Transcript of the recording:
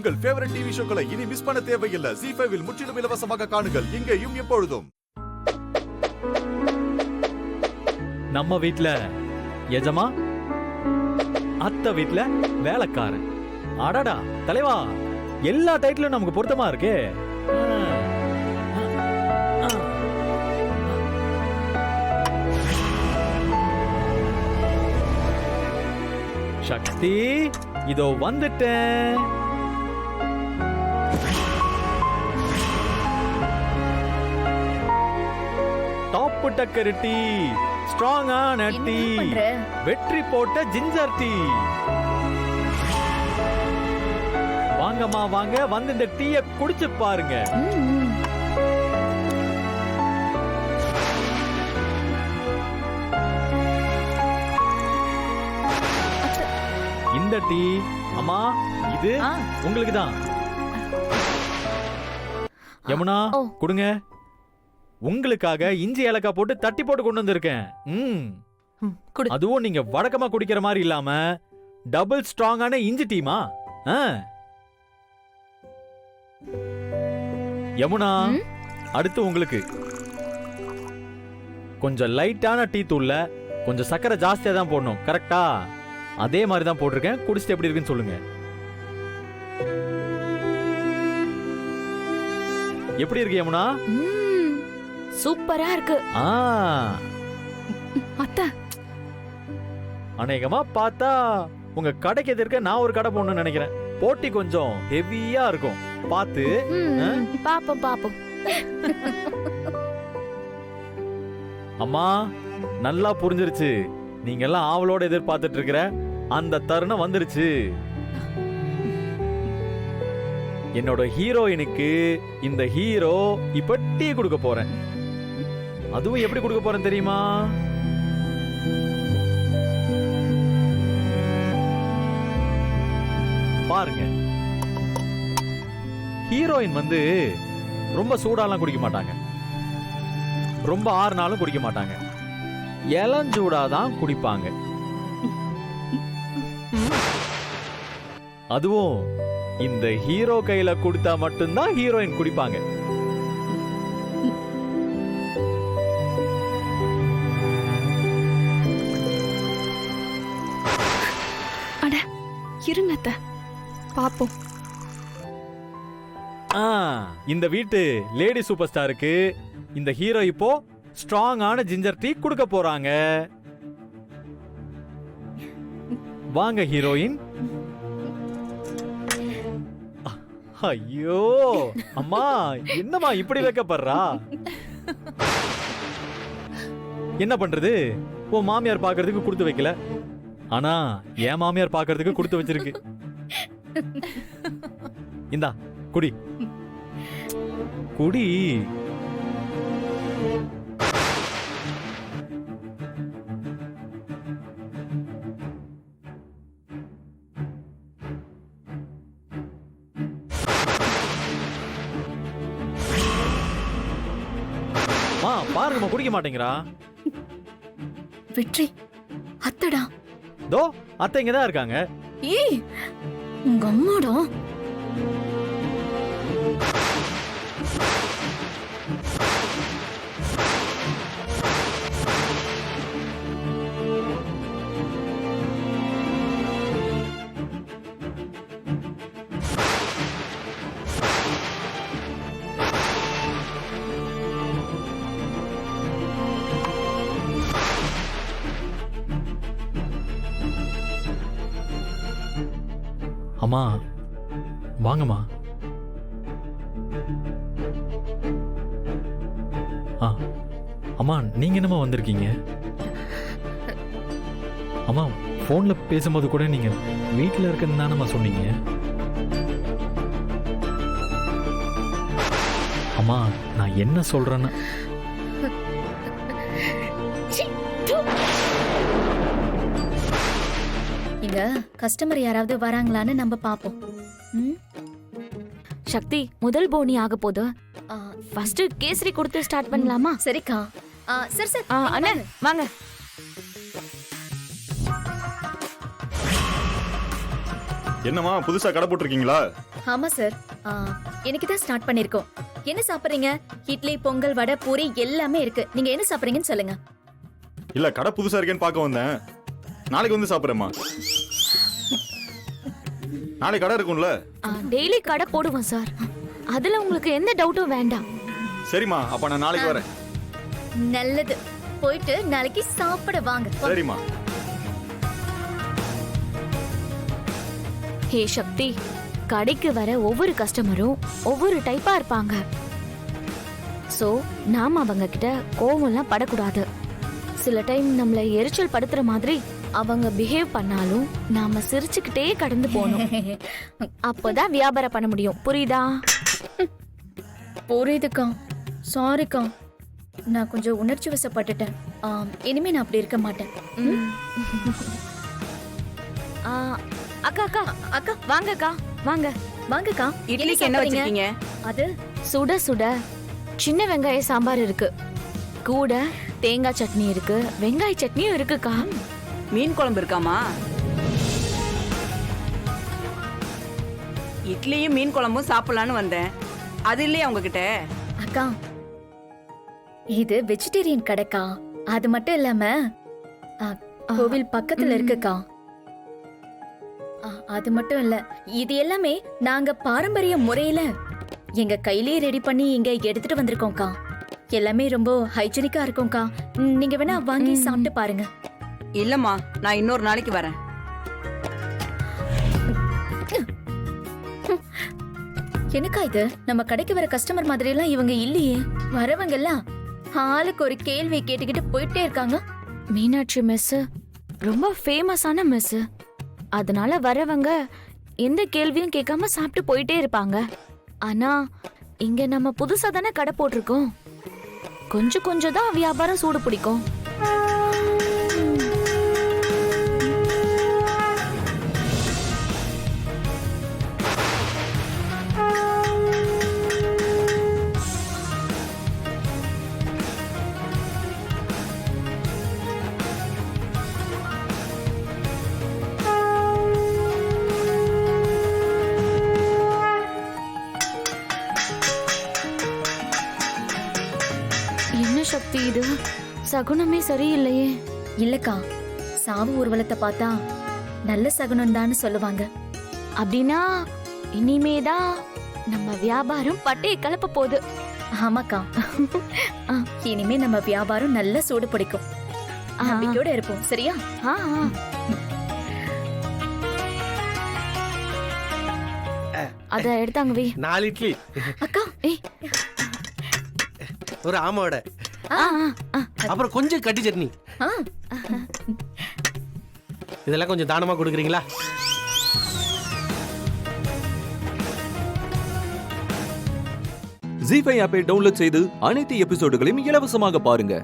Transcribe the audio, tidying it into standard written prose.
உங்கள் favourite TV ஷோக்களை இனி miss பண்ண தேவையில்லை. ZEE5 இல் முற்றிலும் இலவசமாக காணுங்கள். இங்கேயும் எப்பொழுதும். நம்ம வீட்ல எஜமா, அத்தை வீட்ல வேலைக்காரன். அடடா தலைவா, எல்லா டைட்டிலும் நமக்கு பொருத்தமா இருக்கே. சக்தி, இதோ வந்துட்டேன். டாப் டக்கர் டீ, ஸ்ட்ராங்கான டீ, வெற்றி போட்ட ஜிஞ்சர் டீ. வாங்கம்மா வாங்க, வந்து இந்த டீய குடிச்சு பாருங்க. இந்த டீ அம்மா, இது உங்களுக்கு தான். யமுனா கொடுங்க. உங்களுக்காக இஞ்சி ஏலக்காய் போட்டு தட்டி போட்டு கொண்டு வந்திருக்கேன். அதுவும் நீங்க வழக்கமா குடிக்கிற மாதிரி இல்லாம டபுள் ஸ்ட்ராங்கான இஞ்சி டீமா. யமுனா, அடுத்து உங்களுக்கு கொஞ்சம் லைட்டான டீ தூள்ல கொஞ்சம் சக்கரை ஜாஸ்தியா தான் போடணும். கரெக்டா? அதே மாதிரி தான் போட்டிருக்கேன். குடிச்சிட்டு எப்படி இருக்குன்னு சொல்லுங்க. எப்படி இருக்கு யமுனா? சூப்பரா இருக்கு. அத்தை, அநேகமா பார்த்தா உங்க கடைக்கு எதிர்க்க நான் ஒரு கடை போடணும்னு நினைக்கிறேன். போட்டி கொஞ்சம் ஹெவியா இருக்கும். பார்த்து பாப்போம் பாப்போம். அம்மா, நல்லா புரிஞ்சிருச்சு. நீங்க எல்லாம் ஆவலோட எதிர்பார்த்துட்டு இருக்கிற அந்த தருணம் வந்துருச்சு. என்னோட ஹீரோயினுக்கு இந்த ஹீரோ இப்ப டீ கொடுக்க போறேன். அதுவும் எப்படி கொடுக்க போறேன் தெரியுமா? பாருங்க. ஹீரோயின் வந்து ரொம்ப சூடாலாம் குடிக்க மாட்டாங்க, ரொம்ப ஆறுனாலும் குடிக்க மாட்டாங்க. இளஞ்சூடாதான் குடிப்பாங்க. அதுவும் இந்த ஹீரோ கையில கொடுத்தா மட்டும்தான் ஹீரோயின் குடிப்பாங்க. அட இருங்க அத்தை, பாப்போம். இந்த வீட்டு லேடி சூப்பர் ஸ்டாருக்கு இந்த ஹீரோ இப்போ ஸ்ட்ராங்கான ஜிஞ்சர் டீ கொடுக்க போறாங்க. வாங்க ஹீரோயின். ஐயோ அம்மா, என்னம்மா இப்படி வைக்கப்படுறா? என்ன பண்றது? உன் மாமியார் பாக்குறதுக்கு கொடுத்து வைக்கல, ஆனா என் மாமியார் பாக்குறதுக்கு கொடுத்து வச்சிருக்கு. இந்தா குடி குடி. பாருங்கம்மா, குடிக்க மாட்டேங்கிறா. வெற்றி, அத்தடா. தோ அத்தை இங்கதான் இருக்காங்க. ஏய், உங்க அம்மாடா. அம்மா வாங்கம்மா. அம்மா, நீங்க என்னம்மா வந்திருக்கீங்க? அம்மா, போன்ல பேசும்போது கூட நீங்க வீட்டுல இருக்குன்னு தானம்மா சொன்னீங்க. அம்மா, நான் என்ன சொல்றேன்னா, இங்க கஸ்டமர் யாராவது வராங்களான்னு நம்ம பாப்போம். சக்தி, முதல் போனி ஆக போது. ஃபர்ஸ்ட் கேசரி கொடுத்து ஸ்டார்ட் பண்ணலாமா? சரிக்கா. சரி சரி அண்ணா வாங்க. என்னம்மா புதுசா கடை போட்டிருக்கீங்களா? ஆமா சார். எனக்கு தான் ஸ்டார்ட் பண்ணிருக்கோம். என்ன சாப்பிடுறீங்க? இட்லி, பொங்கல், வடை, பூரி எல்லாமே இருக்கு. நீங்க என்ன சாப்பிடுறீங்கன்னு சொல்லுங்க. இல்ல கடை புதுசா இருக்கேன்னு பார்க்க வந்தேன். நாளைக்கு வந்து சாப்பிடுறேம்மா. நாளைக்கு கடை இருக்கும்ல? டெய்லி கடை போடுவோம் சார். அதுல உங்களுக்கு எந்த டவுட்டும் வேண்டாம். சரிம்மா, அப்ப நான் நாளைக்கு வரேன். நல்லது. போயிட்டு நாளைக்கு சாப்பிட வாங்க. சரிம்மா. ஹே சக்தி, கடைக்கு வர ஒவ்வொரு கஸ்டமரும் ஒவ்வொரு டைப்பா இருப்பாங்க. சோ நாம அவங்க கிட்ட கோவம்லாம் படக்கூடாது. சில டைம் நம்மள எரிச்சல் படுத்துற மாதிரி அவங்க பிஹேவ் பண்ணாலும் நாம சிரிச்சுக்கிட்டே கடந்து போகணும். அப்பதான் வியாபாரம் பண்ண முடியும். புரியுதா? புரியுதுக்கா. சாரிக்கா, நான் கொஞ்சம் உணர்ச்சி வசப்பட்டுட்டேன். இனிமே நான் அப்படி இருக்க மாட்டேன். ஆ, அக்கா அக்கா அக்கா வாங்க அக்கா, வாங்க வாங்கக்கா. இட்லிக்கு என்ன வச்சிருக்கீங்க? அது சுட சுட சின்ன வெங்காய சாம்பார் இருக்கு, கூட தேங்காய் சட்னி இருக்கு, வெங்காய சட்னியும் இருக்குக்கா. மீன் குழம்பு இருக்காமா? இட்லியும் மீன் குழம்பும் சாப்பிடலான்னு வந்தேன். அது இல்லையா உங்ககிட்ட? அக்கா, இது வெஜிடேரியன் கடைக்கா. அது மட்டும் இல்லாம கோவில் பக்கத்துல இருக்குக்கா. அது மட்டும் இல்ல, இது எல்லாமே நாங்க பாரம்பரிய முறையில எங்க கையிலேயே ரெடி பண்ணி இங்க எடுத்துட்டு வந்திருக்கோம்க்கா. எல்லாமே ரொம்ப ஹைஜீனிக்கா இருக்கும்க்கா. நீங்க வேணா வாங்கி சாப்பிட்டு பாருங்க. இல்லம்மா, நான் இன்னொரு நாளைக்கு வரேன். என்னக்கா இது? நம்ம கடைக்கு வர கஸ்டமர் மாதிரி எல்லாம் இவங்க இல்லையே. வரவங்க எல்லாம் ஆளுக்கு ஒரு கேள்வி கேட்டுக்கிட்டு போயிட்டே இருக்காங்க. மீனாட்சி மெஸ் ரொம்ப ஃபேமஸான மெஸ். அதனால வரவங்க எந்த கேள்வியும் கேட்காம சாப்பிட்டு போயிட்டே இருப்பாங்க. ஆனா இங்க நம்ம புதுசா தானே கடை போட்டிருக்கோம். கொஞ்சம் கொஞ்சம் தான் வியாபாரம் சூடு பிடிக்கும். என்ன சக்தி இது? சகுனமே சரியில்லையே. இல்லக்கா, சாவு ஊர்வலத்தை பார்த்தா நல்ல சகுனம் தான் சொல்லுவாங்க. அப்படின்னா இனிமேதான் நம்ம வியாபாரம் பட்டையை கலப்ப போகுது. ஆமாக்கா. இனிமே நம்ம வியாபாரம் நல்ல சூடு பிடிக்கும். நம்பிக்கையோட இருப்போம். சரியா? ஆ, ஆ. அத எடுத்தாங்க வை. 4 இட்லி, அக்கா, ஒரு ஆமோட, ஆ, ஆ, அப்புறம் கொஞ்சம் கட்டி சட்னி. ஆ, இதெல்லாம் கொஞ்சம் தானமா கொடுக்குறீங்களா? ஜீ5 ஆப்பை டவுன்லோட் செய்து அனைத்து எபிசோடுகளையும் இலவசமாக பாருங்க.